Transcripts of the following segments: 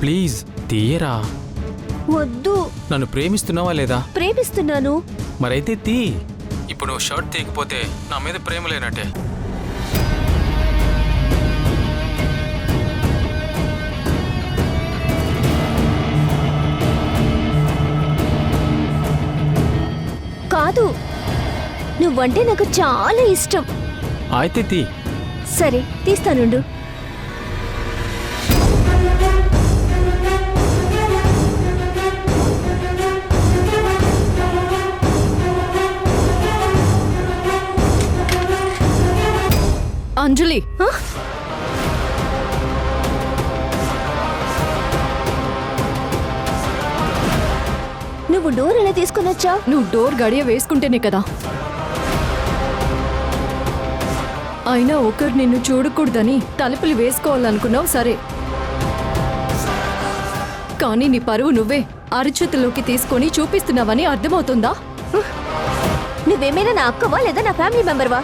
Please తీయరా. వద్దు. నన్ను ప్రేమిస్తున్నావా లేదా? ప్రేమిస్తున్నాను. మరైతే తీ. ఇప్పుడు నువ్వు షర్ట్ తీయకపోతే నా మీద ప్రేమ లేనట్టే. కాదు, నువ్వంటే నాకు చాలా ఇష్టం. అయితే తీ. సరే తీస్తానుండు. అంజలి, నువ్వు డోర్ ఎలా తీసుకునొచ్చా? నువ్వు డోర్ గడియ వేసుకుంటేనే కదా. అయినా ఒకరు నిన్ను చూడకూడదని తలుపులు వేసుకోవాలనుకున్నావు, సరే. కానీ నీ పరువు నువ్వే అరచేతిలోకి తీసుకొని చూపిస్తున్నావని అర్థమవుతుందా? నువ్వేమైనా నా అక్కవా లేదా నా ఫ్యామిలీ మెంబర్వా?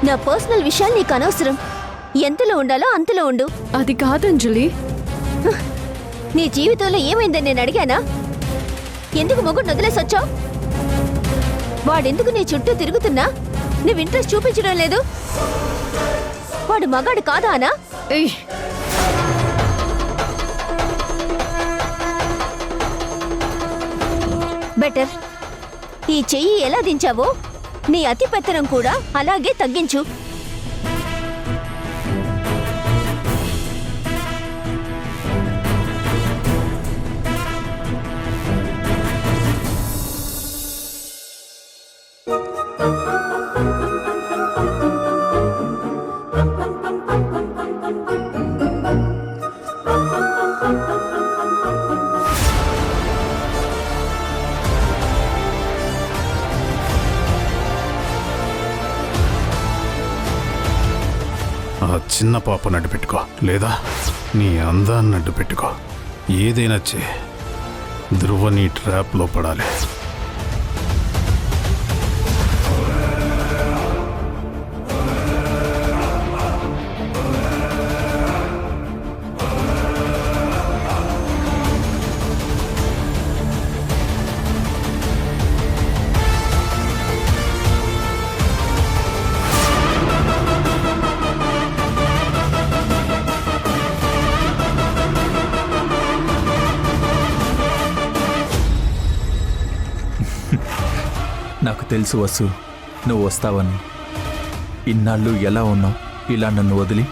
నా పర్సనల్ విషయాలు నీకు అనవసరం. ఎంతలో ఉండాలో అంతలో ఉండు. అది కాదంజలి. నీ జీవితంలో ఏమైందని నేను అడిగానా? ఎందుకు మొగుడు వదిలేసొచ్చావు? వాడెందుకు నీ చుట్టూ తిరుగుతున్నా నువ్వు ఇంట్రెస్ట్ చూపించడం లేదు? వాడు మగాడు కాదా అనా? ఏయ్, బెటర్. ఈ చెయ్యి ఎలా దించావో నీ అతి పెత్తనం కూడా అలాగే తగ్గించు. ఆ చిన్న పాపను అడ్డు పెట్టుకో, లేదా నీ అందాన్ని అడ్డు పెట్టుకో. ఏదైనా చే, ధ్రువ నీ ట్రాప్లో పడాలి. నాకు తెలుసు వసు, నువ్వు వస్తావని. ఇన్నాళ్ళు ఎలా ఉన్నావు ఇలా నన్ను వదిలి?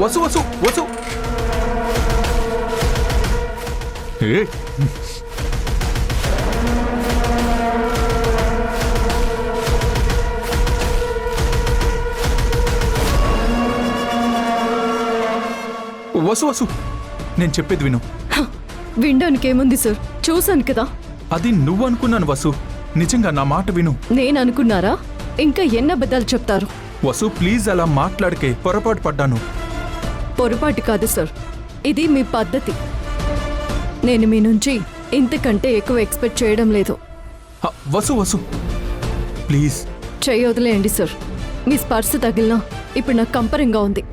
వసు వసు వసు వసు వసు నేను చెప్పేది విను. వినడానికి ఏముంది సార్, చూశాను కదా. అది నువ్వు అనుకున్నాను వసు, నిజంగా నా మాట విను. నేను అనుకున్నారా? ఇంకా ఎన్ని అబద్ధాలు చెప్తారు? వసు ప్లీజ్ అలా మాట్లాడకే, పొరపాటు పడ్డాను. పొరపాటు కాదు సార్, ఇది మీ పద్ధతి. నేను మీ నుంచి ఇంతకంటే ఎక్కువ ఎక్స్పెక్ట్ చేయడం లేదు. వసు వసు ప్లీజ్ చెయ్యి వదిలేయండి సార్. మీ స్పర్శ తగిలినా ఇప్పుడు నాకు కంపరంగా ఉంది.